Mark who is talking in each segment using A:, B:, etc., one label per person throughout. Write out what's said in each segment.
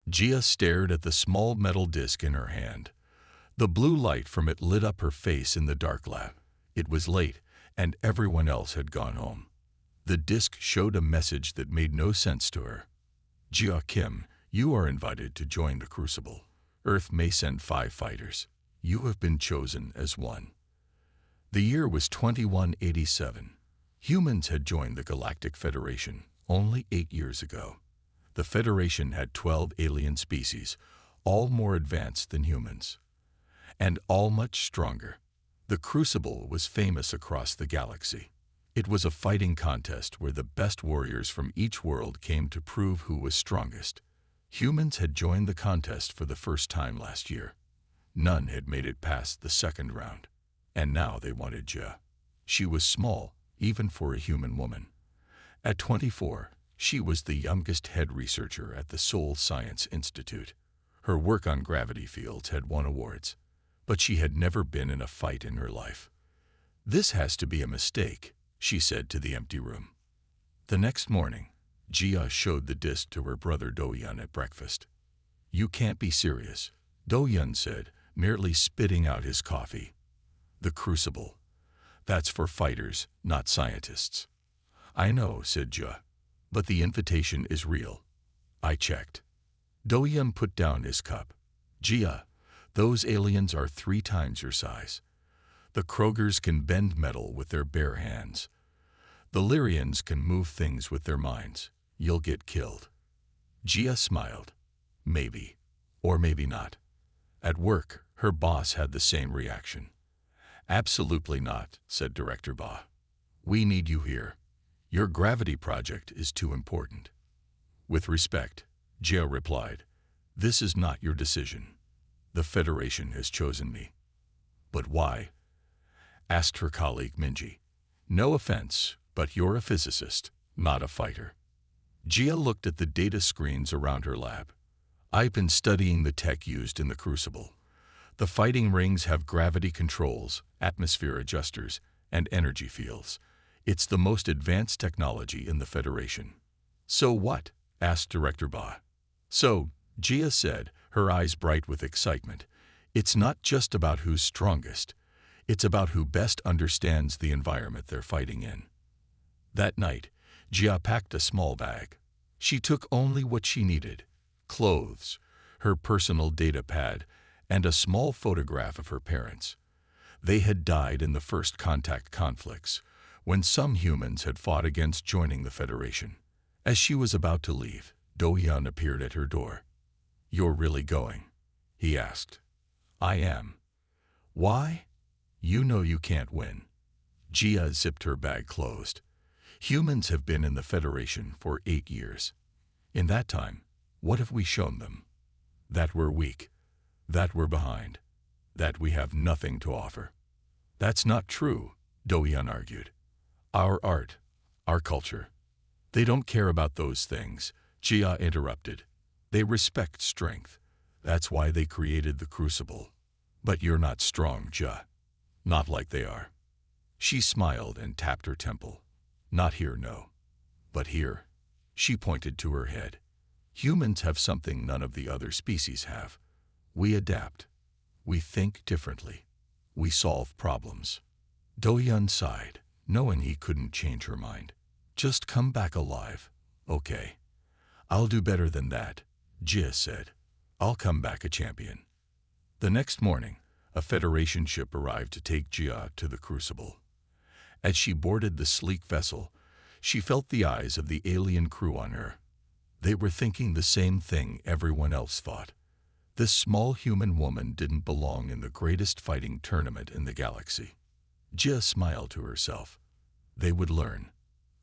A: Gia stared at the small metal disc in her hand. The blue light from it lit up her face in the dark lab. It was late, and everyone else had gone home. The disc showed a message that made no sense to her. Gia Kim, you are invited to join the Crucible. Earth may send 5 fighters. You have been chosen as one. The year was 2187. Humans had joined the Galactic Federation only 8 years ago. The Federation had 12 alien species, all more advanced than humans, and all much stronger. The Crucible was famous across the galaxy. It was a fighting contest where the best warriors from each world came to prove who was strongest. Humans had joined the contest for the first time last year. None had made it past the second round. And now they wanted Gia. She was small, even for a human woman. At 24, she was the youngest head researcher at the Seoul Science Institute. Her work on gravity fields had won awards, but she had never been in a fight in her life. This has to be a mistake, she said to the empty room. The next morning, Gia showed the disc to her brother Do-Yun at breakfast. You can't be serious, Do-Yun said, merely spitting out his coffee. The Crucible. That's for fighters, not scientists. I know, said Gia, but the invitation is real. I checked. Do-Yun put down his cup. Gia, those aliens are 3 times your size. The Krogers can bend metal with their bare hands. The Lyrians can move things with their minds. You'll get killed. Gia smiled. Maybe. Or maybe not. At work, her boss had the same reaction. Absolutely not, said Director Ba. We need you here. Your gravity project is too important. With respect, Gia replied, this is not your decision. The Federation has chosen me. But why? Asked her colleague Minji. No offense, but you're a physicist, not a fighter. Gia looked at the data screens around her lab. I've been studying the tech used in the Crucible. The fighting rings have gravity controls, atmosphere adjusters, and energy fields. It's the most advanced technology in the Federation. So what? Asked Director Ba. So, Gia said, her eyes bright with excitement, it's not just about who's strongest. It's about who best understands the environment they're fighting in. That night, Gia packed a small bag. She took only what she needed: clothes, her personal data pad, and a small photograph of her parents. They had died in the first contact conflicts, when some humans had fought against joining the Federation. As she was about to leave, Do-Yun appeared at her door. You're really going? He asked. I am. Why? You know you can't win. Gia zipped her bag closed. Humans have been in the Federation for 8 years. In that time, what have we shown them? That we're weak, that we're behind, that we have nothing to offer. That's not true, Do-Yun argued. Our art, our culture. They don't care about those things, Gia interrupted. They respect strength. That's why they created the Crucible. But you're not strong, Gia. Not like they are. She smiled and tapped her temple. Not here, no. But here. She pointed to her head. Humans have something none of the other species have. We adapt. We think differently. We solve problems. Do-Yun sighed, knowing he couldn't change her mind. Just come back alive. Okay. I'll do better than that, Gia said. I'll come back a champion. The next morning, a Federation ship arrived to take Gia to the Crucible. As she boarded the sleek vessel, she felt the eyes of the alien crew on her. They were thinking the same thing everyone else thought. This small human woman didn't belong in the greatest fighting tournament in the galaxy. Gia smiled to herself. They would learn.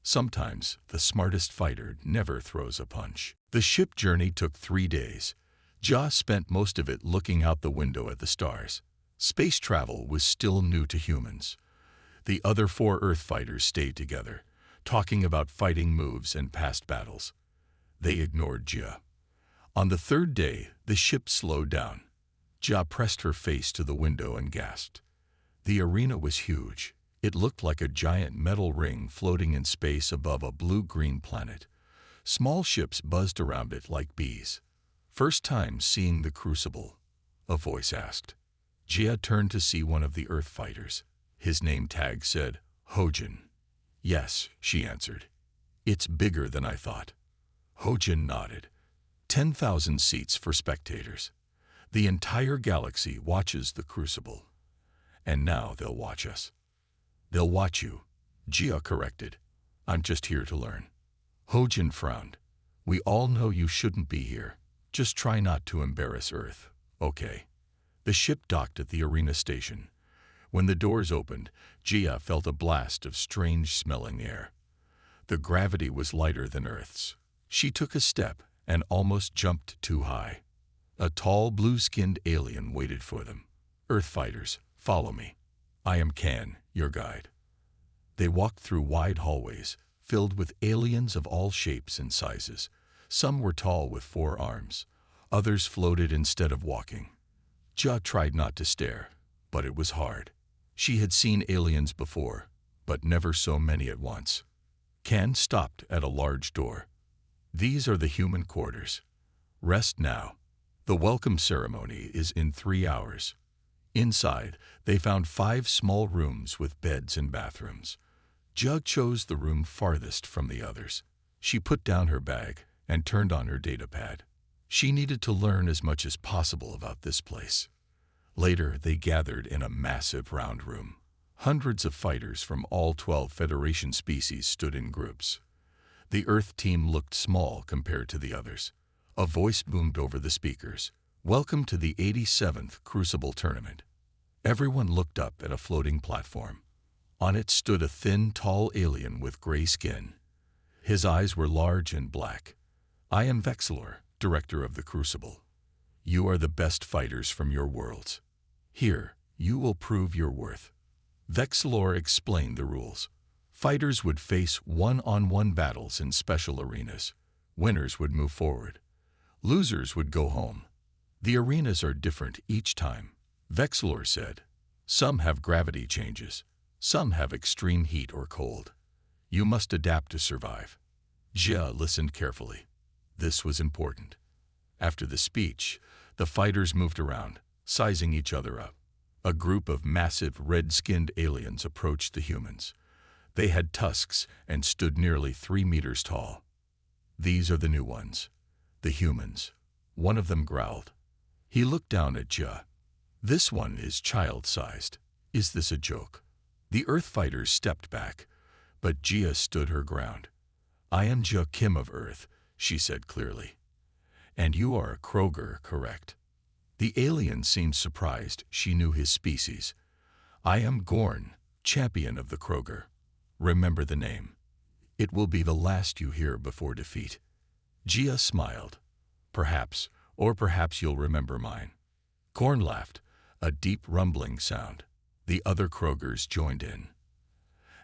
A: Sometimes the smartest fighter never throws a punch. The ship journey took 3 days. Gia spent most of it looking out the window at the stars. Space travel was still new to humans. The other 4 Earth fighters stayed together, talking about fighting moves and past battles. They ignored Gia. On the 3rd day, the ship slowed down. Gia pressed her face to the window and gasped. The arena was huge. It looked like a giant metal ring floating in space above a blue-green planet. Small ships buzzed around it like bees. First time seeing the crucible, a voice asked. Jia turned to see one of the Earth fighters. His name tag said, Hojin. Yes, she answered. It's bigger than I thought. Hojin nodded. 10,000 seats for spectators. The entire galaxy watches the crucible. And now they'll watch us. They'll watch you, Jia corrected. I'm just here to learn. Hojin frowned. We all know you shouldn't be here. Just try not to embarrass Earth, okay? The ship docked at the arena station. When the doors opened, Jia felt a blast of strange-smelling air. The gravity was lighter than Earth's. She took a step and almost jumped too high. A tall, blue-skinned alien waited for them. Earth fighters, follow me. I am Kan, your guide. They walked through wide hallways, filled with aliens of all shapes and sizes. Some were tall with 4 arms. Others floated instead of walking. Jia tried not to stare, but it was hard. She had seen aliens before, but never so many at once. Kan stopped at a large door. These are the human quarters. Rest now. The welcome ceremony is in 3 hours. Inside, they found 5 small rooms with beds and bathrooms. Jia chose the room farthest from the others. She put down her bag and turned on her datapad. She needed to learn as much as possible about this place. Later, they gathered in a massive round room. Hundreds of fighters from all 12 Federation species stood in groups. The Earth team looked small compared to the others. A voice boomed over the speakers. Welcome to the 87th Crucible Tournament. Everyone looked up at a floating platform. On it stood a thin, tall alien with gray skin. His eyes were large and black. I am Vexilor, director of the Crucible. You are the best fighters from your worlds. Here, you will prove your worth. Vexilor explained the rules. Fighters would face one-on-one battles in special arenas. Winners would move forward. Losers would go home. The arenas are different each time, Vexilor said. Some have gravity changes. Some have extreme heat or cold. You must adapt to survive. Jia listened carefully. This was important. After the speech, the fighters moved around, sizing each other up. A group of massive red-skinned aliens approached the humans. They had tusks and stood nearly 3 meters tall. These are the new ones, the humans. One of them growled. He looked down at Jia. This one is child-sized. Is this a joke? The Earth fighters stepped back, but Jia stood her ground. I am Jia Kim of Earth, she said clearly. And you are a Kroger, correct? The alien seemed surprised she knew his species. I am Gorn, champion of the Kroger. Remember the name. It will be the last you hear before defeat. Jia smiled. Perhaps, or perhaps you'll remember mine. Gorn laughed, a deep rumbling sound. The other Krogers joined in.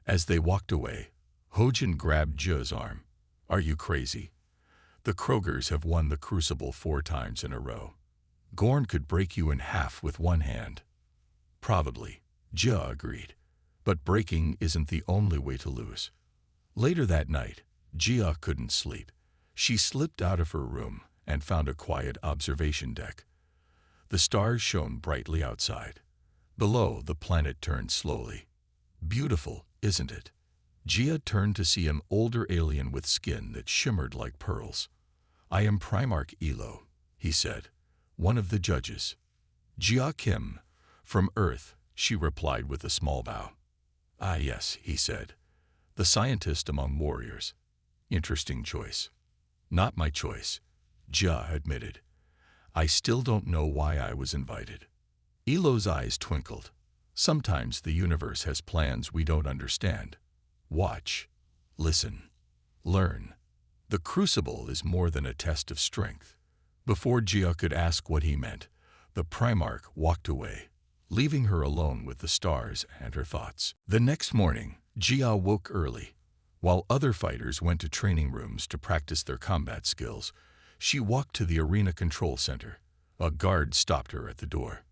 A: As they walked away, Hojin grabbed Jia's arm. Are you crazy? The Krogers have won the Crucible 4 times in a row. Gorn could break you in half with one hand. Probably, Jia agreed. But breaking isn't the only way to lose. Later that night, Jia couldn't sleep. She slipped out of her room and found a quiet observation deck. The stars shone brightly outside. Below, the planet turned slowly. Beautiful, isn't it? Jia turned to see an older alien with skin that shimmered like pearls. I am Primarch Elo, he said, one of the judges. Jia Kim, from Earth, she replied with a small bow. Ah yes, he said, the scientist among warriors. Interesting choice. Not my choice, Jia admitted. I still don't know why I was invited. Elo's eyes twinkled. Sometimes the universe has plans we don't understand. Watch, listen, learn. The Crucible is more than a test of strength. Before Jia could ask what he meant, the Primarch walked away, leaving her alone with the stars and her thoughts. The next morning, Jia woke early. While other fighters went to training rooms to practice their combat skills, she walked to the arena control center. A guard stopped her at the door.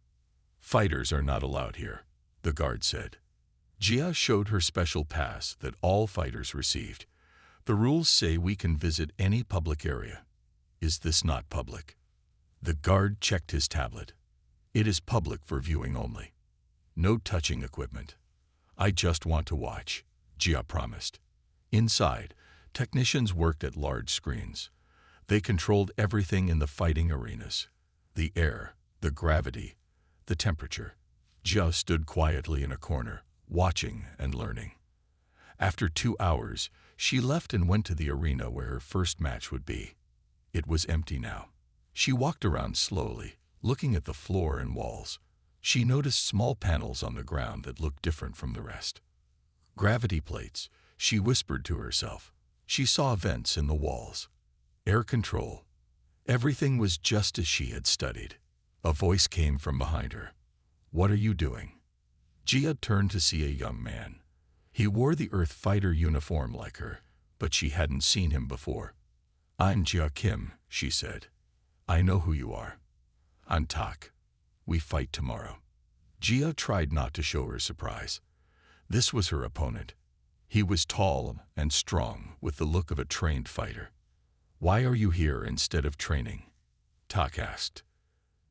A: Fighters are not allowed here, the guard said. Jia showed her special pass that all fighters received. The rules say we can visit any public area. Is this not public? The guard checked his tablet. It is public for viewing only. No touching equipment. I just want to watch, Jia promised. Inside, technicians worked at large screens. They controlled everything in the fighting arenas. The air, the gravity, the temperature. Jia stood quietly in a corner, watching and learning. After 2 hours, she left and went to the arena where her first match would be. It was empty now. She walked around slowly, looking at the floor and walls. She noticed small panels on the ground that looked different from the rest. Gravity plates, she whispered to herself. She saw vents in the walls. Air control. Everything was just as she had studied. A voice came from behind her. "What are you doing?" Jia turned to see a young man. He wore the Earth fighter uniform like her, but she hadn't seen him before. "I'm Jia Kim," she said. "I know who you are. I'm Tak. We fight tomorrow." Jia tried not to show her surprise. This was her opponent. He was tall and strong, with the look of a trained fighter. "Why are you here instead of training?" Tak asked.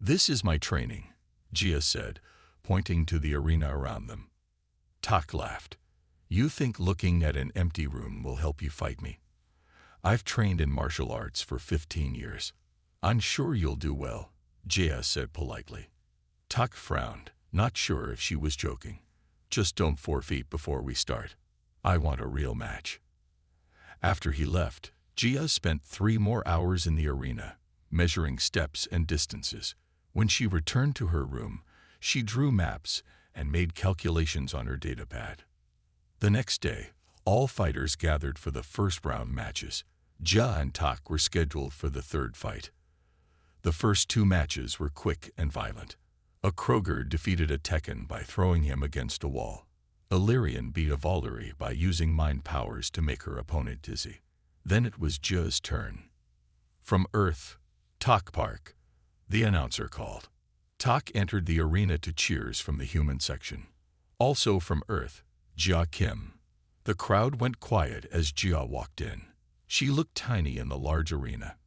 A: "This is my training," Jia said, pointing to the arena around them. Tak laughed. "You think looking at an empty room will help you fight me? I've trained in martial arts for 15 years. I'm sure you'll do well," Jia said politely. Tak frowned, not sure if she was joking. "Just don't forfeit before we start. I want a real match." After he left, Jia spent 3 more hours in the arena, measuring steps and distances. When she returned to her room, she drew maps and made calculations on her datapad. The next day, all fighters gathered for the first round matches. Jia and Tak were scheduled for the third fight. The first 2 matches were quick and violent. A Kroger defeated a Tekken by throwing him against a wall. A Lyrian beat a Valyri by using mind powers to make her opponent dizzy. Then it was Jia's turn. "From Earth, Tak Park," the announcer called. Tak entered the arena to cheers from the human section. "Also from Earth, Jia Kim." The crowd went quiet as Jia walked in. She looked tiny in the large arena.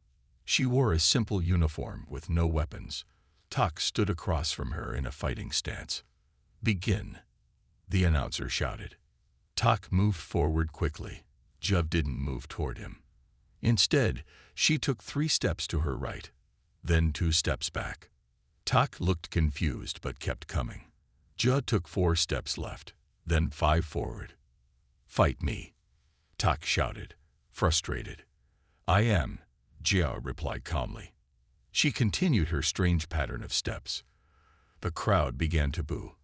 A: She wore a simple uniform with no weapons. Tak stood across from her in a fighting stance. "Begin," the announcer shouted. Tak moved forward quickly. Jia didn't move toward him. Instead, she took 3 steps to her right, then 2 steps back. Tak looked confused but kept coming. Jia took 4 steps left, then 5 forward. "Fight me," Tak shouted, frustrated. "I am," Jia replied calmly. She continued her strange pattern of steps. The crowd began to boo.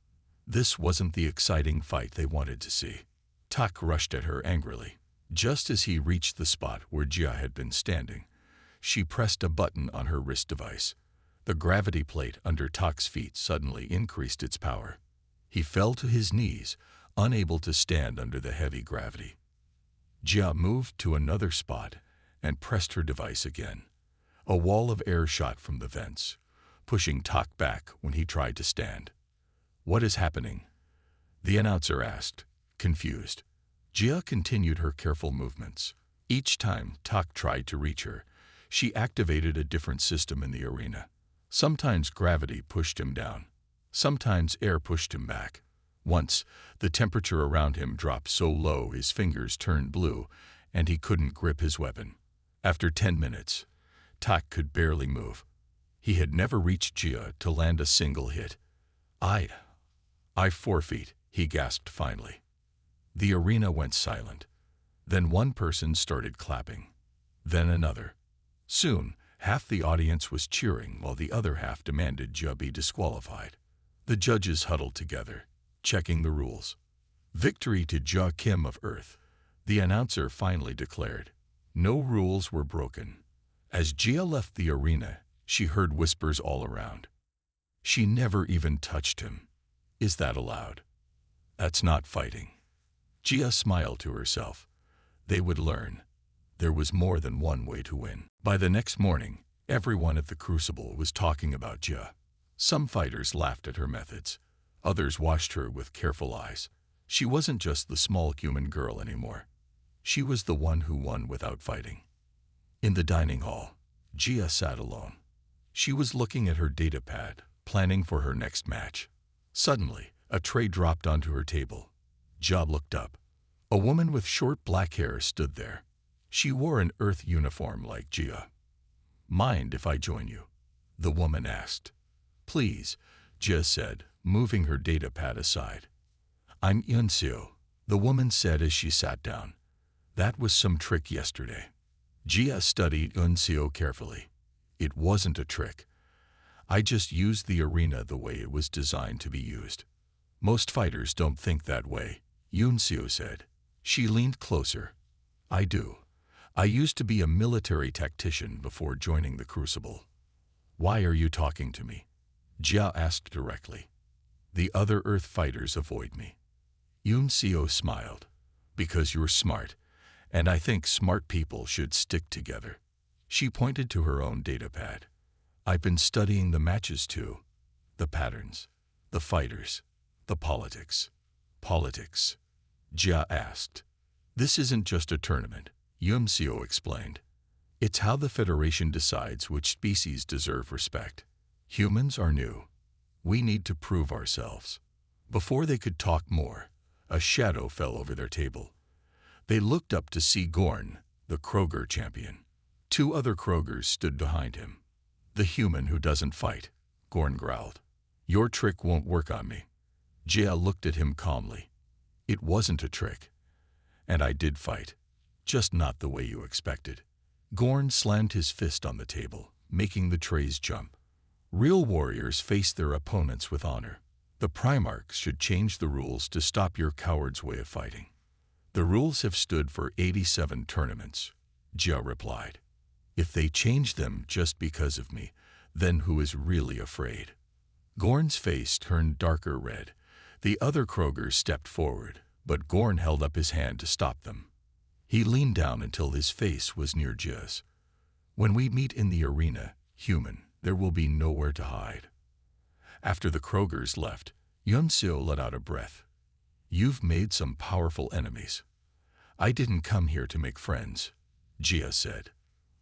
A: This wasn't the exciting fight they wanted to see. Tak rushed at her angrily. Just as he reached the spot where Jia had been standing, she pressed a button on her wrist device. The gravity plate under Tak's feet suddenly increased its power. He fell to his knees, unable to stand under the heavy gravity. Jia moved to another spot and pressed her device again. A wall of air shot from the vents, pushing Tak back when he tried to stand. "What is happening?" the announcer asked, confused. Jia continued her careful movements. Each time Tak tried to reach her, she activated a different system in the arena. Sometimes gravity pushed him down. Sometimes air pushed him back. Once, the temperature around him dropped so low his fingers turned blue and he couldn't grip his weapon. After 10 minutes, Tak could barely move. He had never reached Jia to land a single hit. I forfeit," he gasped finally. The arena went silent. Then one person started clapping. Then another. Soon, half the audience was cheering while the other half demanded Jia be disqualified. The judges huddled together, checking the rules. "Victory to Jia Kim of Earth," the announcer finally declared. No rules were broken. As Jia left the arena, she heard whispers all around. "She never even touched him. Is that allowed? That's not fighting." Jia smiled to herself. They would learn. There was more than one way to win. By the next morning, everyone at the Crucible was talking about Jia. Some fighters laughed at her methods. Others watched her with careful eyes. She wasn't just the small human girl anymore. She was the one who won without fighting. In the dining hall, Jia sat alone. She was looking at her datapad, planning for her next match. Suddenly, a tray dropped onto her table. Jia looked up. A woman with short black hair stood there. She wore an Earth uniform like Jia. "Mind if I join you?" the woman asked. "Please," Jia said, moving her datapad aside. "I'm Yunseo," the woman said as she sat down. "That was some trick yesterday." Jia studied Yunseo carefully. "It wasn't a trick. I just used the arena the way it was designed to be used." "Most fighters don't think that way," Yunseo said. She leaned closer. "I do. I used to be a military tactician before joining the Crucible." "Why are you talking to me?" Jia asked directly. "The other Earth fighters avoid me." Yunseo smiled. "Because you're smart, and I think smart people should stick together." She pointed to her own datapad. "I've been studying the matches too. The patterns, the fighters, the politics." "Politics?" Jia asked. "This isn't just a tournament," Yunseo explained. "It's how the Federation decides which species deserve respect. Humans are new. We need to prove ourselves." Before they could talk more, a shadow fell over their table. They looked up to see Gorn, the Kroger champion. Two other Krogers stood behind him. "The human who doesn't fight," Gorn growled. "Your trick won't work on me." Jia looked at him calmly. "It wasn't a trick. And I did fight. Just not the way you expected." Gorn slammed his fist on the table, making the trays jump. "Real warriors face their opponents with honor. The Primarchs should change the rules to stop your coward's way of fighting." "The rules have stood for 87 tournaments," Jia replied. "If they change them just because of me, then who is really afraid?" Gorn's face turned darker red. The other Krogers stepped forward, but Gorn held up his hand to stop them. He leaned down until his face was near Jia's. "When we meet in the arena, human, there will be nowhere to hide." After the Krogers left, Yunseo let out a breath. "You've made some powerful enemies." "I didn't come here to make friends," Jia said.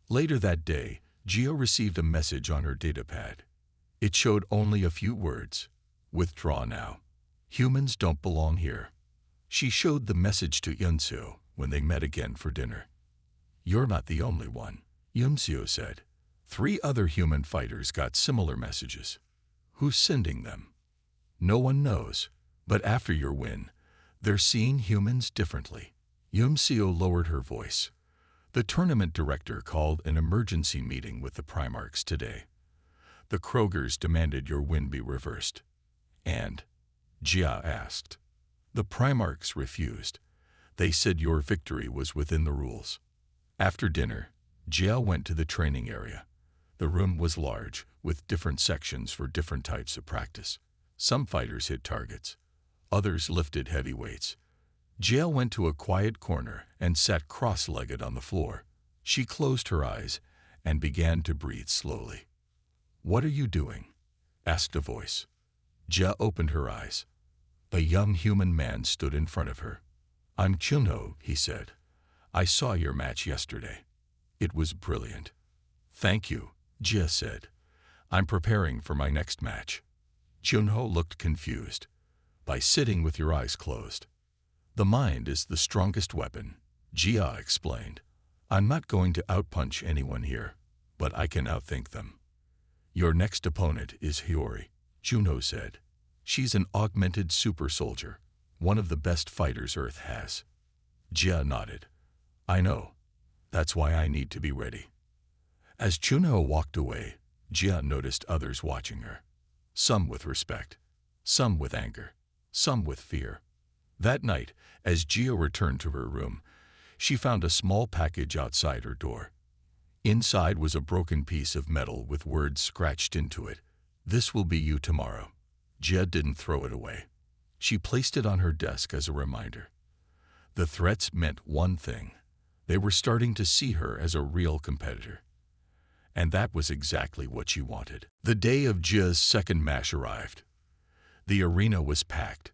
A: Later that day, Jia received a message on her datapad. It showed only a few words. "Withdraw now. Humans don't belong here." She showed the message to Yunseo when they met again for dinner. "You're not the only one," Yunseo said. 3 other human fighters got similar messages. "Who's sending them?" "No one knows, but after your win, they're seeing humans differently." Yunseo lowered her voice. "The tournament director called an emergency meeting with the Primarchs today. The Krogers demanded your win be reversed." "And?" Jia asked. "The Primarchs refused. They said your victory was within the rules." After dinner, Jia went to the training area. The room was large, with different sections for different types of practice. Some fighters hit targets. Others lifted heavy weights. Jia went to a quiet corner and sat cross-legged on the floor. She closed her eyes and began to breathe slowly. "What are you doing?" asked a voice. Jia opened her eyes. A young human man stood in front of her. "I'm Chunho," he said. "I saw your match yesterday. It was brilliant." "Thank you," Jia said. "I'm preparing for my next match." Chunho looked confused. "By sitting with your eyes closed." "The mind is the strongest weapon," Jia explained. "I'm not going to outpunch anyone here, but I can outthink them." "Your next opponent is Hiyori," Chunho said. "She's an augmented super soldier, one of the best fighters Earth has." Jia nodded. "I know. That's why I need to be ready." As Chunho walked away, Jia noticed others watching her. Some with respect, some with anger, some with fear. That night, as Jia returned to her room, she found a small package outside her door. Inside was a broken piece of metal with words scratched into it. "This will be you tomorrow." Jia didn't throw it away. She placed it on her desk as a reminder. The threats meant one thing. They were starting to see her as a real competitor. And that was exactly what she wanted. The day of Jia's second match arrived. The arena was packed.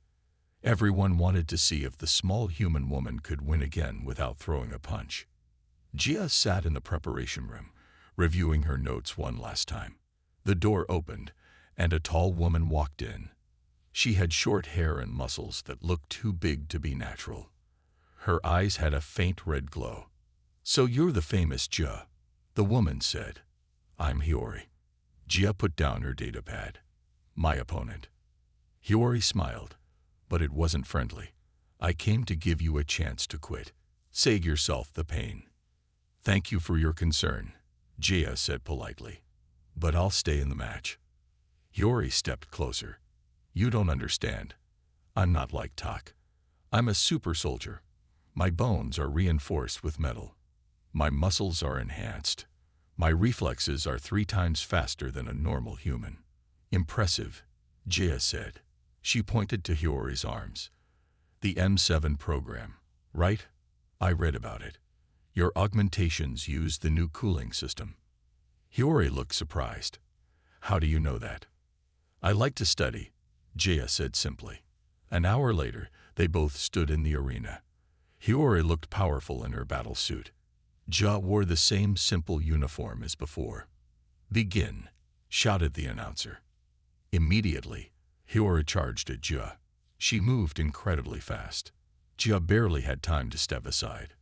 A: Everyone wanted to see if the small human woman could win again without throwing a punch. Jia sat in the preparation room, reviewing her notes one last time. The door opened, and a tall woman walked in. She had short hair and muscles that looked too big to be natural. Her eyes had a faint red glow. "So you're the famous Jia," the woman said. "I'm Hiyori." Jia put down her datapad. "My opponent." Hiyori smiled, but it wasn't friendly. "I came to give you a chance to quit. Save yourself the pain." "Thank you for your concern," Jia said politely. "But I'll stay in the match." Hiyori stepped closer. "You don't understand. I'm not like Tak. I'm a super soldier. My bones are reinforced with metal. My muscles are enhanced. My reflexes are 3 times faster than a normal human." "Impressive," Jia said. She pointed to Hiyori's arms. "The M7 program, right? I read about it. Your augmentations use the new cooling system." Hiyori looked surprised. "How do you know that?" "I like to study," Jia said simply. An hour later, they both stood in the arena. Hiyori looked powerful in her battle suit. Jia wore the same simple uniform as before. "Begin," shouted the announcer. Immediately, Hiyori charged at Jia. She moved incredibly fast. Jia barely had time to step aside.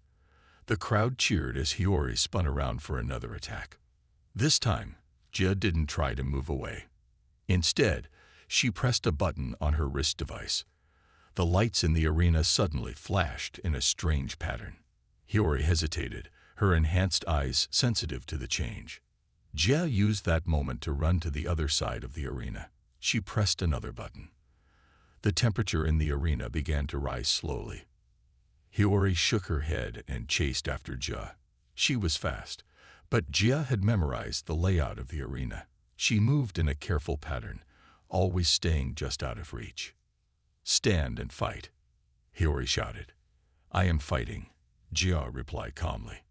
A: The crowd cheered as Hiyori spun around for another attack. This time, Jia didn't try to move away. Instead, she pressed a button on her wrist device. The lights in the arena suddenly flashed in a strange pattern. Hiyori hesitated, her enhanced eyes sensitive to the change. Jia used that moment to run to the other side of the arena. She pressed another button. The temperature in the arena began to rise slowly. Hiyori shook her head and chased after Jia. She was fast, but Jia had memorized the layout of the arena. She moved in a careful pattern, always staying just out of reach. "Stand and fight," Hiyori shouted. "I am fighting," Jia replied calmly.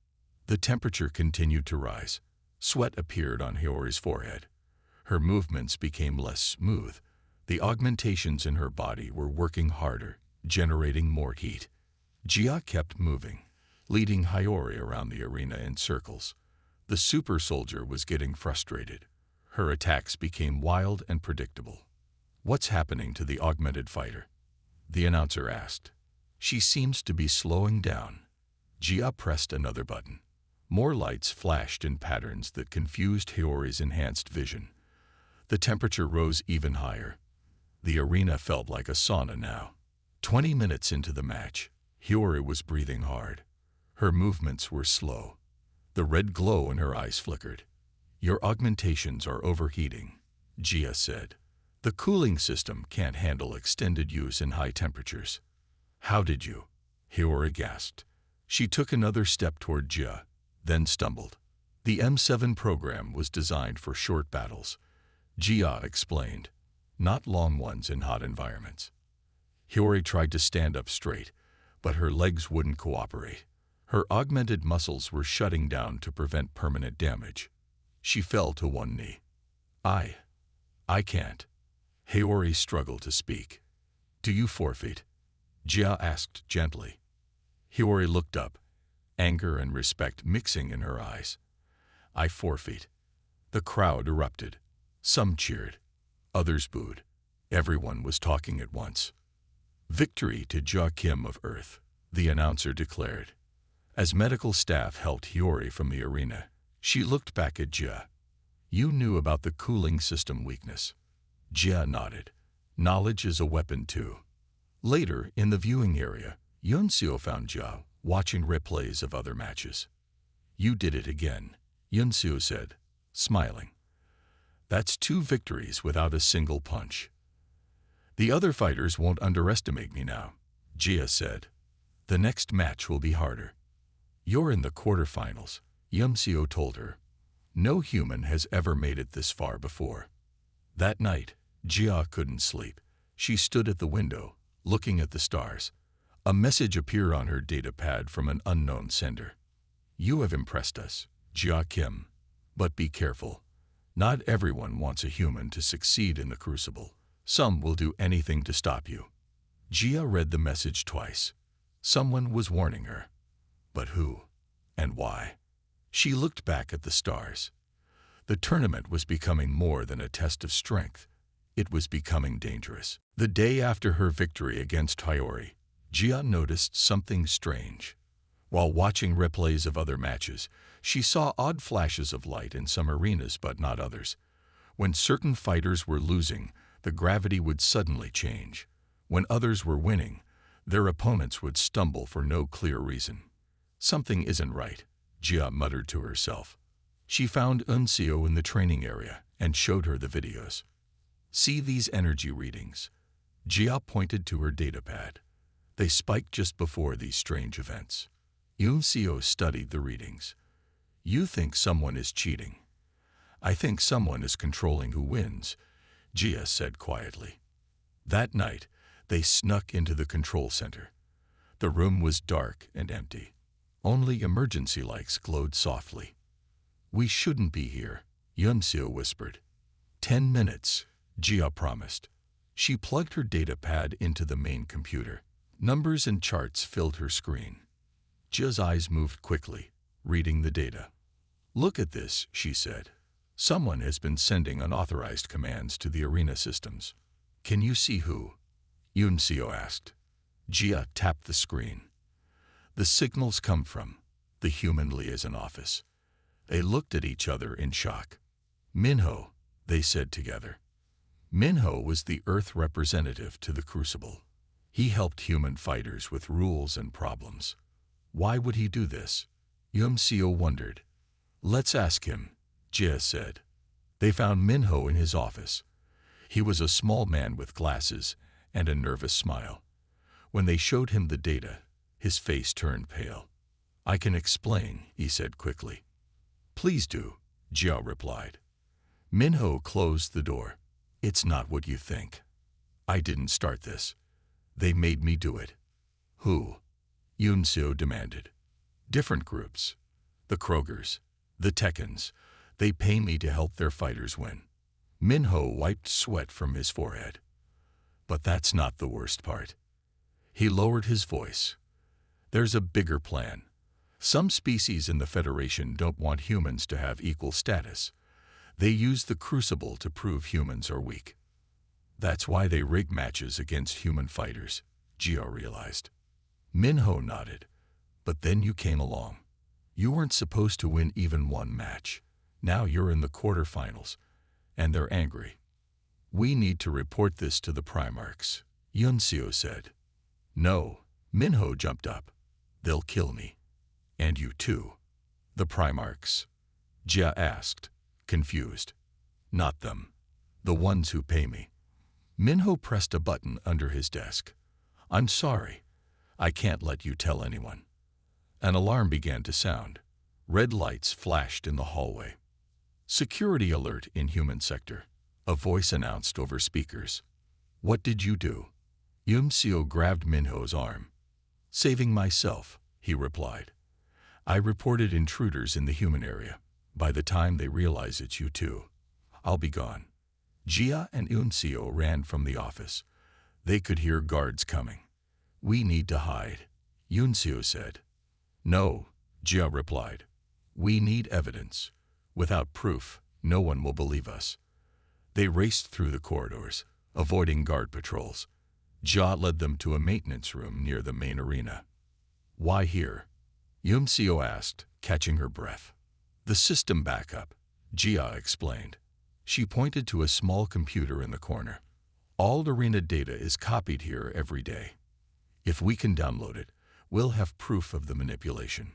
A: The temperature continued to rise. Sweat appeared on Hiyori's forehead. Her movements became less smooth. The augmentations in her body were working harder, generating more heat. Jia kept moving, leading Hiyori around the arena in circles. The super soldier was getting frustrated. Her attacks became wild and predictable. "What's happening to the augmented fighter?" the announcer asked. "She seems to be slowing down." Jia pressed another button. More lights flashed in patterns that confused Hiyori's enhanced vision. The temperature rose even higher. The arena felt like a sauna now. 20 minutes into the match, Hiyori was breathing hard. Her movements were slow. The red glow in her eyes flickered. "Your augmentations are overheating," Jia said. "The cooling system can't handle extended use in high temperatures." "How did you?" Hiyori gasped. She took another step toward Jia, then stumbled. "The M7 program was designed for short battles," Jia explained, "not long ones in hot environments." Hiyori tried to stand up straight, but her legs wouldn't cooperate. Her augmented muscles were shutting down to prevent permanent damage. She fell to one knee. I can't." Hiyori struggled to speak. "Do you forfeit?" Jia asked gently. Hiyori looked up, anger and respect mixing in her eyes. "I forfeit." The crowd erupted. Some cheered. Others booed. Everyone was talking at once. "Victory to Jia Kim of Earth," the announcer declared. As medical staff helped Hiyori from the arena, she looked back at Jia. "You knew about the cooling system weakness." Jia nodded. "Knowledge is a weapon too." Later, in the viewing area, Yunseo found Jia watching replays of other matches. "You did it again," Yunseo said, smiling. "That's 2 victories without a single punch." "The other fighters won't underestimate me now," Jia said. "The next match will be harder." "You're in the quarterfinals," Yunseo told her. "No human has ever made it this far before." That night, Jia couldn't sleep. She stood at the window, looking at the stars. A message appeared on her datapad from an unknown sender. "You have impressed us, Jia Kim. But be careful. Not everyone wants a human to succeed in the crucible. Some will do anything to stop you." Jia read the message twice. Someone was warning her. But who? And why? She looked back at the stars. The tournament was becoming more than a test of strength. It was becoming dangerous. The day after her victory against Hiyori, Jia noticed something strange. While watching replays of other matches, she saw odd flashes of light in some arenas but not others. When certain fighters were losing, the gravity would suddenly change. When others were winning, their opponents would stumble for no clear reason. Something isn't right, Jia muttered to herself. She found Unseo in the training area and showed her the videos. See these energy readings. Jia pointed to her datapad. They spiked just before these strange events. Unseo studied the readings. You think someone is cheating. I think someone is controlling who wins, Jia said quietly. That night, they snuck into the control center. The room was dark and empty. Only emergency lights glowed softly. We shouldn't be here, Unseo whispered. 10 minutes, Jia promised. She plugged her datapad into the main computer. Numbers and charts filled her screen. Jia's eyes moved quickly, reading the data. Look at this, she said. Someone has been sending unauthorized commands to the arena systems. Can you see who? Unseo asked. Jia tapped the screen. The signals come from the human liaison office. They looked at each other in shock. Minho, they said together. Minho was the Earth representative to the Crucible. He helped human fighters with rules and problems. Why would he do this? Unseo wondered. Let's ask him, Jia said. They found Minho in his office. He was a small man with glasses and a nervous smile. When they showed him the data, his face turned pale. I can explain, he said quickly. Please do, Jia replied. Minho closed the door. It's not what you think. I didn't start this. They made me do it. Who? Unseo demanded. Different groups. The Krogers, the Tekkens. They pay me to help their fighters win. Minho wiped sweat from his forehead. But that's not the worst part. He lowered his voice. There's a bigger plan. Some species in the Federation don't want humans to have equal status. They use the Crucible to prove humans are weak. That's why they rig matches against human fighters, Jia realized. Minho nodded. But then you came along. You weren't supposed to win even one match. Now you're in the quarterfinals, and they're angry. We need to report this to the Primarchs, Unseo said. No, Minho jumped up. They'll kill me. And you too. The Primarchs? Jia asked, confused. Not them. The ones who pay me. Minho pressed a button under his desk. I'm sorry. I can't let you tell anyone. An alarm began to sound. Red lights flashed in the hallway. Security alert in human sector, a voice announced over speakers. What did you do? Unseo grabbed Minho's arm. Saving myself, he replied. I reported intruders in the human area. By the time they realize it's you too, I'll be gone. Jia and Unseo ran from the office. They could hear guards coming. We need to hide, Unseo said. No, Jia replied. We need evidence. Without proof, no one will believe us. They raced through the corridors, avoiding guard patrols. Jia led them to a maintenance room near the main arena. Why here? Unseo asked, catching her breath. The system backup, Jia explained. She pointed to a small computer in the corner. All arena data is copied here every day. If we can download it, we'll have proof of the manipulation.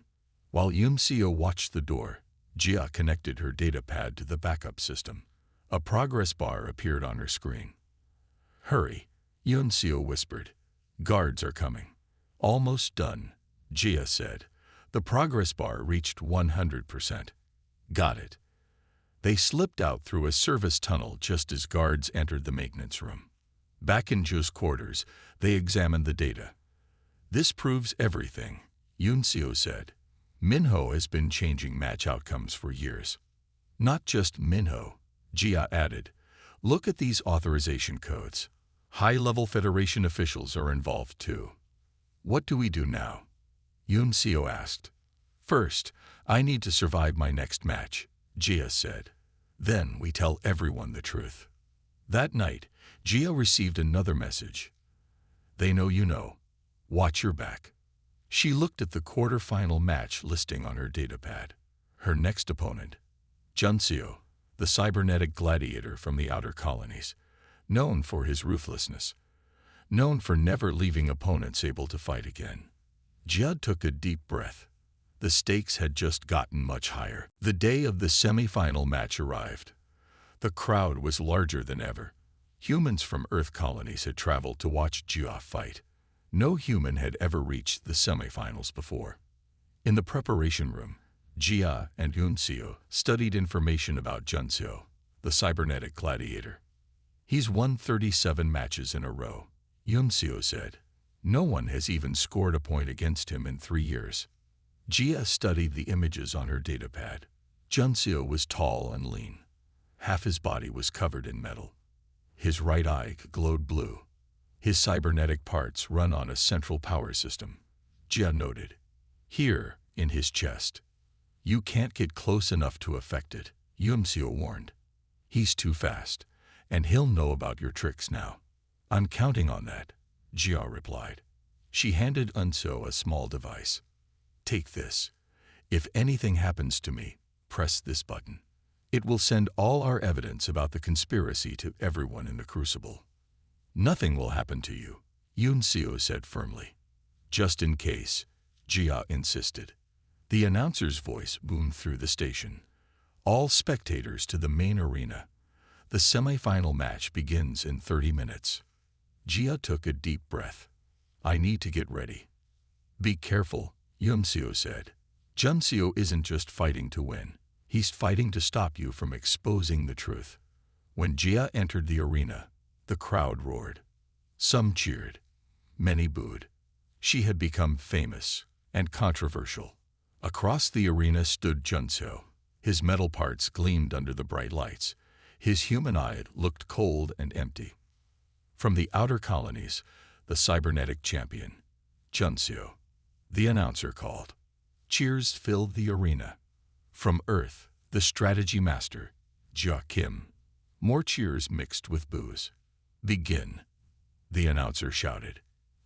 A: While Unseo watched the door, Jia connected her datapad to the backup system. A progress bar appeared on her screen. Hurry, Unseo whispered. Guards are coming. Almost done, Jia said. The progress bar reached 100%. Got it. They slipped out through a service tunnel just as guards entered the maintenance room. Back in Jia's quarters, they examined the data. This proves everything, Unseo said. Minho has been changing match outcomes for years. Not just Minho, Jia added. Look at these authorization codes. High-level Federation officials are involved too. What do we do now? Unseo asked. First, I need to survive my next match, Jia said. Then we tell everyone the truth." That night, Jia received another message. "They know you know. Watch your back." She looked at the quarter-final match listing on her datapad. Her next opponent, Junseo, the cybernetic gladiator from the outer colonies, known for his ruthlessness, known for never leaving opponents able to fight again. Jia took a deep breath. The stakes had just gotten much higher. The day of the semi-final match arrived. The crowd was larger than ever. Humans from Earth colonies had traveled to watch Jia fight. No human had ever reached the semi-finals before. In the preparation room, Jia and Junseo studied information about Junseo, the cybernetic gladiator. "He's won 37 matches in a row," Junseo said. "No one has even scored a point against him in 3 years." Jia studied the images on her datapad. Junseo was tall and lean. Half his body was covered in metal. His right eye glowed blue. His cybernetic parts run on a central power system. Jia noted, "Here, in his chest. You can't get close enough to affect it," Junseo warned. "He's too fast, and he'll know about your tricks now." "I'm counting on that," Jia replied. She handed Junseo a small device. "Take this. If anything happens to me, press this button. It will send all our evidence about the conspiracy to everyone in the Crucible." "Nothing will happen to you," Junseo said firmly. "Just in case," Jia insisted. The announcer's voice boomed through the station. "All spectators to the main arena. The semi-final match begins in 30 minutes. Jia took a deep breath. "I need to get ready." "Be careful," Junseo said. "Junseo isn't just fighting to win. He's fighting to stop you from exposing the truth." When Jia entered the arena, the crowd roared. Some cheered. Many booed. She had become famous and controversial. Across the arena stood Junseo. His metal parts gleamed under the bright lights. His human eye looked cold and empty. From the outer colonies, the cybernetic champion, Junseo. The announcer called. Cheers filled the arena. From Earth, the strategy master, Jia Kim. More cheers mixed with boos. "Begin," the announcer shouted.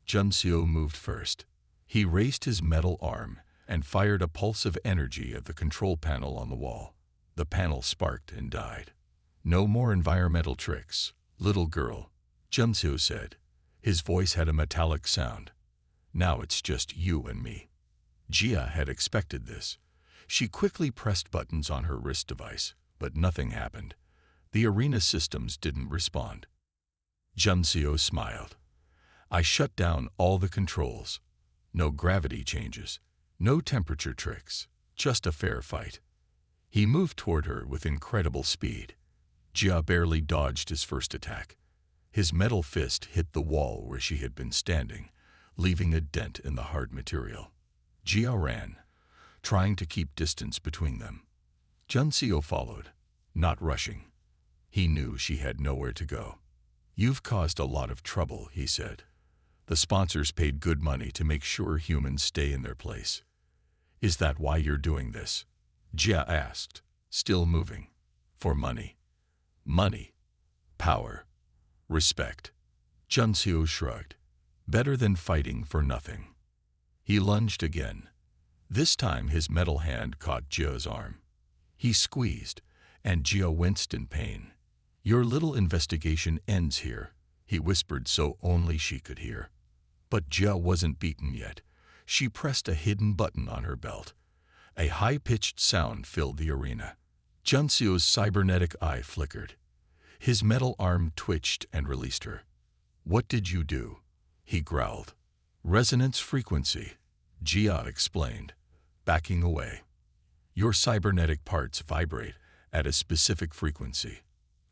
A: Junseo moved first. He raised his metal arm and fired a pulse of energy at the control panel on the wall. The panel sparked and died. "No more environmental tricks, little girl," Junseo said. His voice had a metallic sound. "Now it's just you and me." Jia had expected this. She quickly pressed buttons on her wrist device, but nothing happened. The arena systems didn't respond. Junseo smiled. "I shut down all the controls. No gravity changes, no temperature tricks, just a fair fight." He moved toward her with incredible speed. Jia barely dodged his first attack. His metal fist hit the wall where she had been standing, leaving a dent in the hard material. Jia ran, trying to keep distance between them. Junseo followed, not rushing. He knew she had nowhere to go. "You've caused a lot of trouble," he said. "The sponsors paid good money to make sure humans stay in their place." "Is that why you're doing this?" Jia asked, still moving. "For money." "Money, power, respect." Junseo shrugged. "Better than fighting for nothing." He lunged again. This time his metal hand caught Jia's arm. He squeezed, and Jia winced in pain. "Your little investigation ends here," he whispered so only she could hear. But Jia wasn't beaten yet. She pressed a hidden button on her belt. A high-pitched sound filled the arena. Junseo's cybernetic eye flickered. His metal arm twitched and released her. "What did you do?" he growled. "Resonance frequency," Jia explained, backing away. "Your cybernetic parts vibrate at a specific frequency.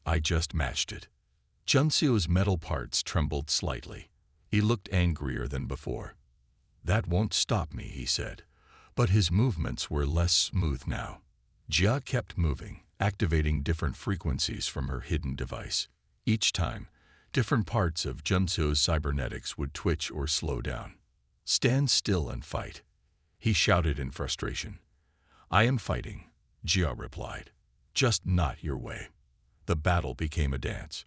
A: I just matched it." Junseo's metal parts trembled slightly. He looked angrier than before. "That won't stop me," he said, but his movements were less smooth now. Jia kept moving, activating different frequencies from her hidden device. Each time, different parts of Junseo's cybernetics would twitch or slow down. "Stand still and fight," he shouted in frustration. "I am fighting," Jia replied. Just not your way. The battle became a dance.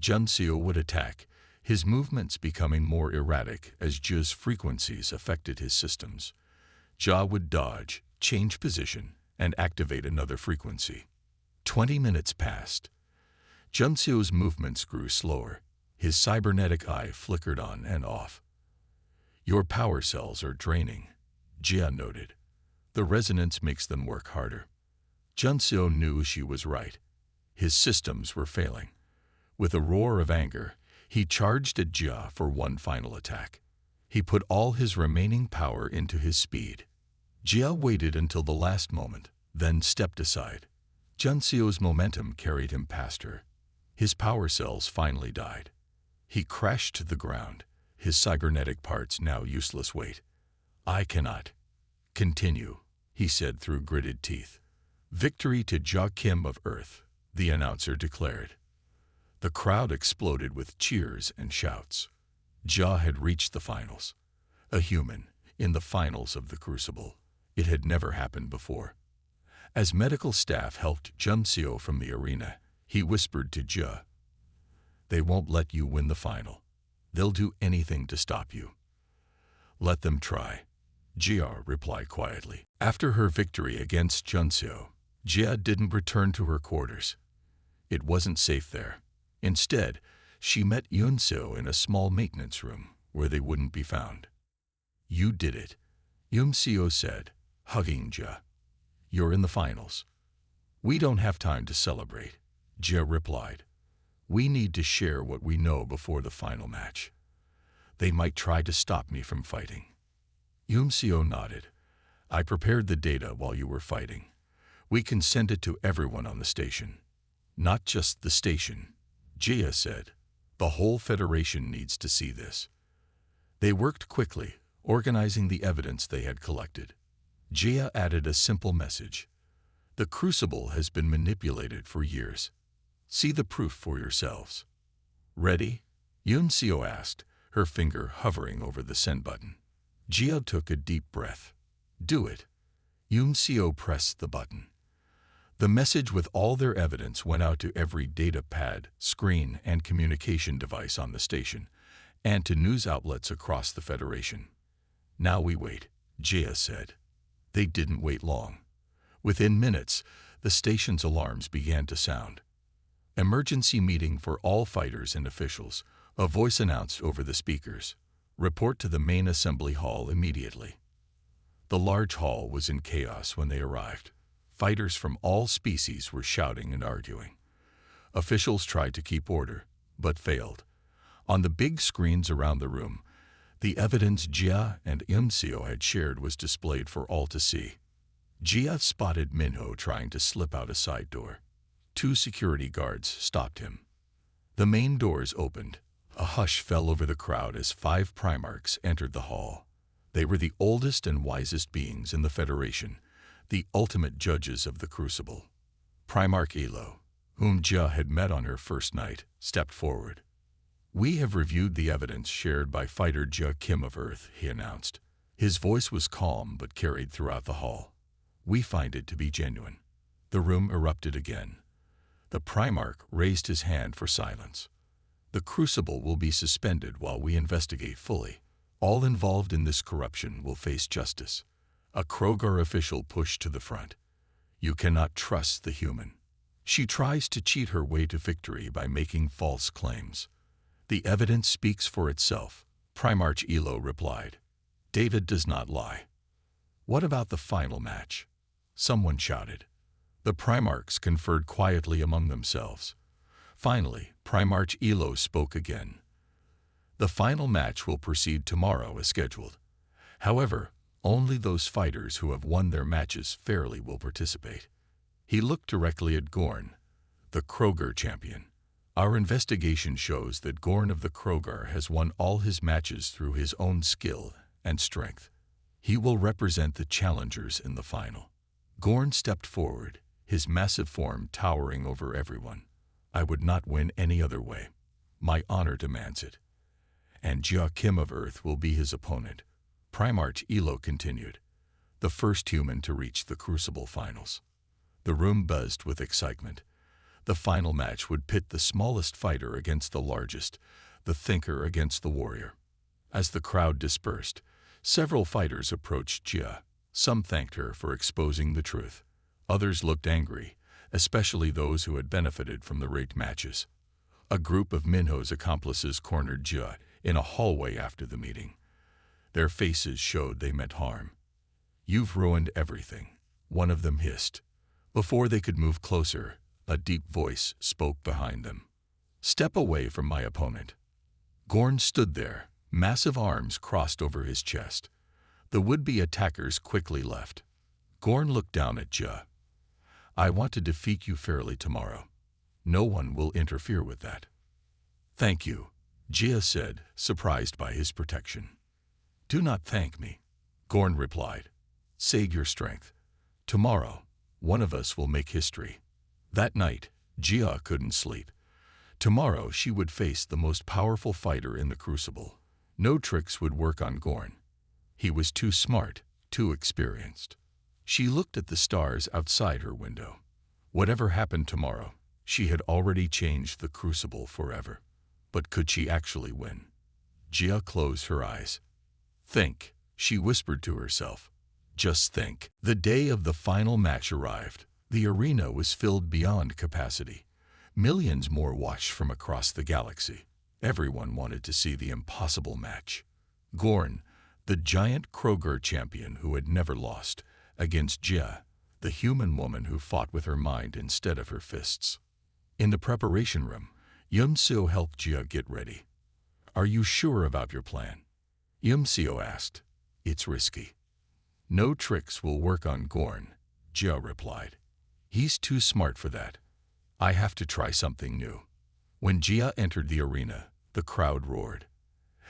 A: Junseo would attack, his movements becoming more erratic as Jia's frequencies affected his systems. Jia would dodge, change position, and activate another frequency. 20 minutes passed. Junseo's movements grew slower. His cybernetic eye flickered on and off. Your power cells are draining, Jia noted. The resonance makes them work harder. Junseo knew she was right. His systems were failing. With a roar of anger, he charged at Jia for one final attack. He put all his remaining power into his speed. Jia waited until the last moment, then stepped aside. Junseo's momentum carried him past her. His power cells finally died. He crashed to the ground, his cybernetic parts now useless weight. I cannot continue, he said through gritted teeth. Victory to Jia Kim of Earth, the announcer declared. The crowd exploded with cheers and shouts. Jia had reached the finals. A human, in the finals of the Crucible. It had never happened before. As medical staff helped Junseo from the arena, he whispered to Jia, "They won't let you win the final. They'll do anything to stop you." "Let them try," Jia replied quietly. After her victory against Junseo, Jia didn't return to her quarters. It wasn't safe there. Instead, she met Junseo in a small maintenance room where they wouldn't be found. "You did it," Junseo said, hugging Jia. "You're in the finals." "We don't have time to celebrate," Jia replied. "We need to share what we know before the final match. They might try to stop me from fighting." Junseo nodded. "I prepared the data while you were fighting. We can send it to everyone on the station." "Not just the station," Jia said. "The whole Federation needs to see this." They worked quickly, organizing the evidence they had collected. Jia added a simple message. "The Crucible has been manipulated for years. See the proof for yourselves." "Ready?" Junseo asked, her finger hovering over the send button. Jia took a deep breath. "Do it." Junseo pressed the button. The message with all their evidence went out to every data pad, screen, and communication device on the station, and to news outlets across the Federation. "Now we wait," Jia said. They didn't wait long. Within minutes, the station's alarms began to sound. "Emergency meeting for all fighters and officials," a voice announced over the speakers. "Report to the main assembly hall immediately." The large hall was in chaos when they arrived. Fighters from all species were shouting and arguing. Officials tried to keep order, but failed. On the big screens around the room, the evidence Jia and Junseo had shared was displayed for all to see. Jia spotted Minho trying to slip out a side door. 2 security guards stopped him. The main doors opened. A hush fell over the crowd as 5 Primarchs entered the hall. They were the oldest and wisest beings in the Federation, the ultimate judges of the Crucible. Primarch Elo, whom Jia had met on her first night, stepped forward. "We have reviewed the evidence shared by fighter Jia Kim of Earth," he announced. His voice was calm but carried throughout the hall. "We find it to be genuine." The room erupted again. The Primarch raised his hand for silence. "The Crucible will be suspended while we investigate fully. All involved in this corruption will face justice." A Krogar official pushed to the front. "You cannot trust the human. She tries to cheat her way to victory by making false claims." "The evidence speaks for itself," Primarch Elo replied. "Data does not lie." "What about the final match?" someone shouted. The Primarchs conferred quietly among themselves. Finally, Primarch Elo spoke again. "The final match will proceed tomorrow as scheduled. However, only those fighters who have won their matches fairly will participate." He looked directly at Gorn, the Krogar champion. "Our investigation shows that Gorn of the Krogar has won all his matches through his own skill and strength. He will represent the challengers in the final." Gorn stepped forward, his massive form towering over everyone. "I would not win any other way. My honor demands it." "And Jia Kim of Earth will be his opponent," Primarch Elo continued, "the first human to reach the Crucible finals." The room buzzed with excitement. The final match would pit the smallest fighter against the largest, the thinker against the warrior. As the crowd dispersed, several fighters approached Jia. Some thanked her for exposing the truth. Others looked angry, especially those who had benefited from the rigged matches. A group of Minho's accomplices cornered Jia in a hallway after the meeting. Their faces showed they meant harm. "You've ruined everything," one of them hissed. Before they could move closer, a deep voice spoke behind them. "Step away from my opponent." Gorn stood there, massive arms crossed over his chest. The would-be attackers quickly left. Gorn looked down at Jia. "I want to defeat you fairly tomorrow. No one will interfere with that." "Thank you," Jia said, surprised by his protection. "Do not thank me," Gorn replied. "Save your strength. Tomorrow, one of us will make history." That night, Jia couldn't sleep. Tomorrow she would face the most powerful fighter in the Crucible. No tricks would work on Gorn. He was too smart, too experienced. She looked at the stars outside her window. Whatever happened tomorrow, she had already changed the Crucible forever. But could she actually win? Jia closed her eyes. "Think," she whispered to herself. "Just think." The day of the final match arrived. The arena was filled beyond capacity. Millions more watched from across the galaxy. Everyone wanted to see the impossible match. Gorn, the giant Kroger champion who had never lost, against Jia, the human woman who fought with her mind instead of her fists. In the preparation room, Yumseo helped Jia get ready. "Are you sure about your plan?" Yumseo asked. "It's risky." "No tricks will work on Gorn," Jia replied. "He's too smart for that. I have to try something new." When Jia entered the arena, the crowd roared.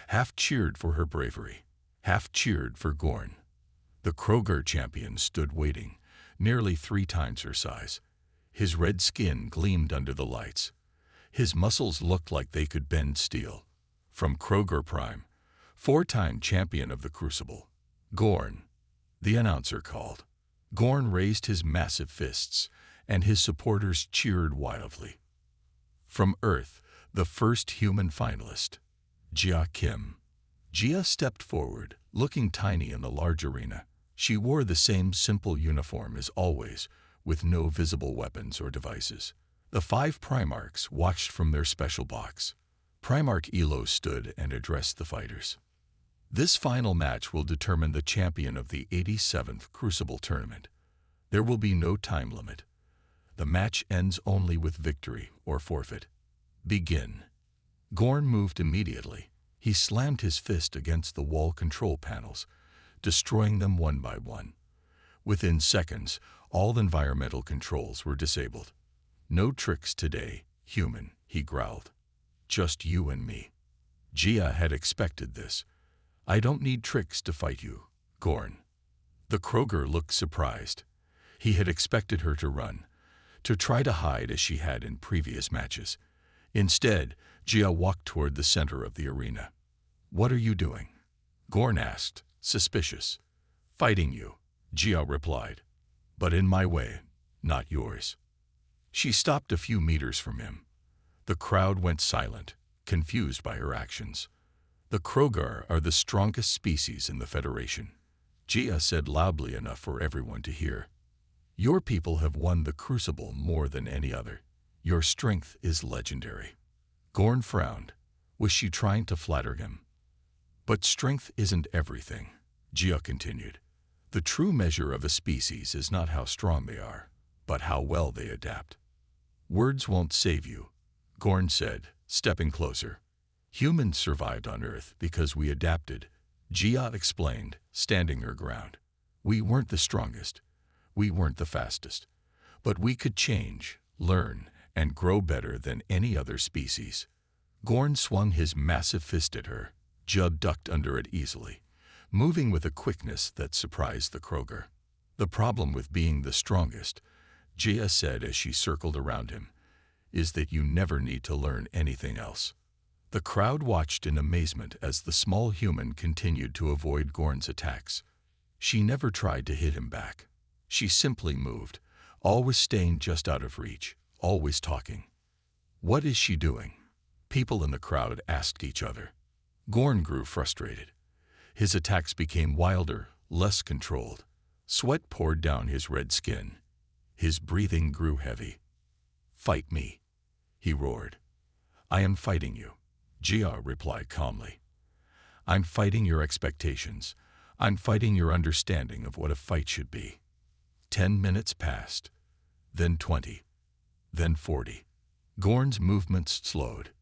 A: Half cheered for her bravery, half cheered for Gorn. The Kroger champion stood waiting, nearly 3 times her size. His red skin gleamed under the lights. His muscles looked like they could bend steel. From Kroger Prime, 4-time champion of the Crucible. "Gorn," the announcer called. Gorn raised his massive fists, and his supporters cheered wildly. From Earth, the first human finalist, Jia Kim. Jia stepped forward, looking tiny in the large arena. She wore the same simple uniform as always, with no visible weapons or devices. The 5 Primarchs watched from their special box. Primarch Elo stood and addressed the fighters. "This final match will determine the champion of the 87th Crucible Tournament. There will be no time limit. The match ends only with victory or forfeit. Begin." Gorn moved immediately. He slammed his fist against the wall control panels, destroying them one by one. Within seconds, all environmental controls were disabled. "No tricks today, human," he growled. "Just you and me." Jia had expected this. "I don't need tricks to fight you, Gorn." The Kroger looked surprised. He had expected her to run, to try to hide as she had in previous matches. Instead, Jia walked toward the center of the arena. "What are you doing?" Gorn asked, suspicious. "Fighting you," Jia replied. "But in my way, not yours." She stopped a few meters from him. The crowd went silent, confused by her actions. "The Kroger are the strongest species in the Federation," Jia said loudly enough for everyone to hear. "Your people have won the Crucible more than any other. Your strength is legendary." Gorn frowned. Was she trying to flatter him? "But strength isn't everything," Jia continued. "The true measure of a species is not how strong they are, but how well they adapt." "Words won't save you," Gorn said, stepping closer. "Humans survived on Earth because we adapted," Jia explained, standing her ground. "We weren't the strongest. We weren't the fastest. But we could change, learn, and grow better than any other species." Gorn swung his massive fist at her. Jia ducked under it easily, moving with a quickness that surprised the Kroger. "The problem with being the strongest," Jia said as she circled around him, "is that you never need to learn anything else." The crowd watched in amazement as the small human continued to avoid Gorn's attacks. She never tried to hit him back. She simply moved, always staying just out of reach, always talking. What is she doing? People in the crowd asked each other. Gorn grew frustrated. His attacks became wilder, less controlled. Sweat poured down his red skin. His breathing grew heavy. "Fight me," he roared. "I am fighting you," Jia replied calmly. "I'm fighting your expectations. I'm fighting your understanding of what a fight should be." 10 minutes passed, then 20, then 40. Gorn's movements slowed.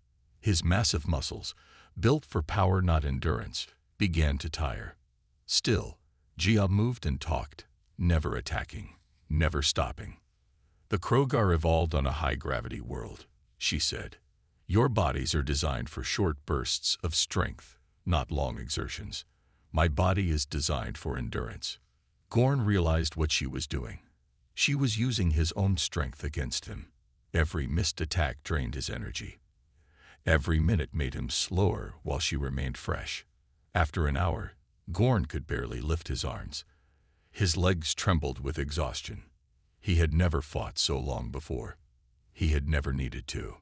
A: His massive muscles, built for power not endurance, began to tire. Still, Jia moved and talked, never attacking, never stopping. "The Krogar evolved on a high-gravity world," she said. "Your bodies are designed for short bursts of strength, not long exertions. My body is designed for endurance." Gorn realized what she was doing. She was using his own strength against him. Every missed attack drained his energy. Every minute made him slower while she remained fresh. After an hour, Gorn could barely lift his arms. His legs trembled with exhaustion. He had never fought so long before. He had never needed to.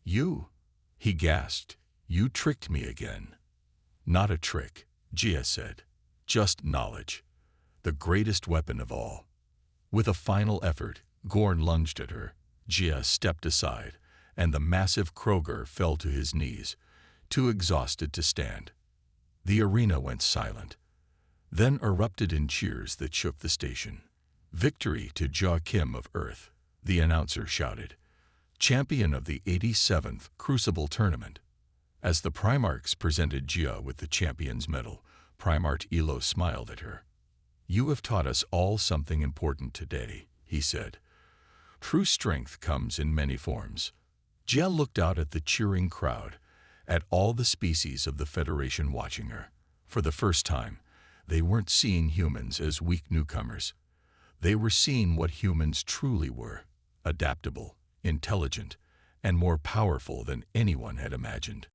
A: "You," he gasped, "you tricked me again." "Not a trick," Jia said. "Just knowledge. The greatest weapon of all." With a final effort, Gorn lunged at her. Jia stepped aside, and the massive Krogar fell to his knees, too exhausted to stand. The arena went silent, then erupted in cheers that shook the station. "Victory to Jia Kim of Earth," the announcer shouted, "champion of the 87th Crucible Tournament." As the Primarchs presented Jia with the champion's medal, Primarch Elo smiled at her. "You have taught us all something important today," he said. "True strength comes in many forms." Jia looked out at the cheering crowd, at all the species of the Federation watching her. For the first time, they weren't seeing humans as weak newcomers. They were seeing what humans truly were: adaptable, intelligent, and more powerful than anyone had imagined.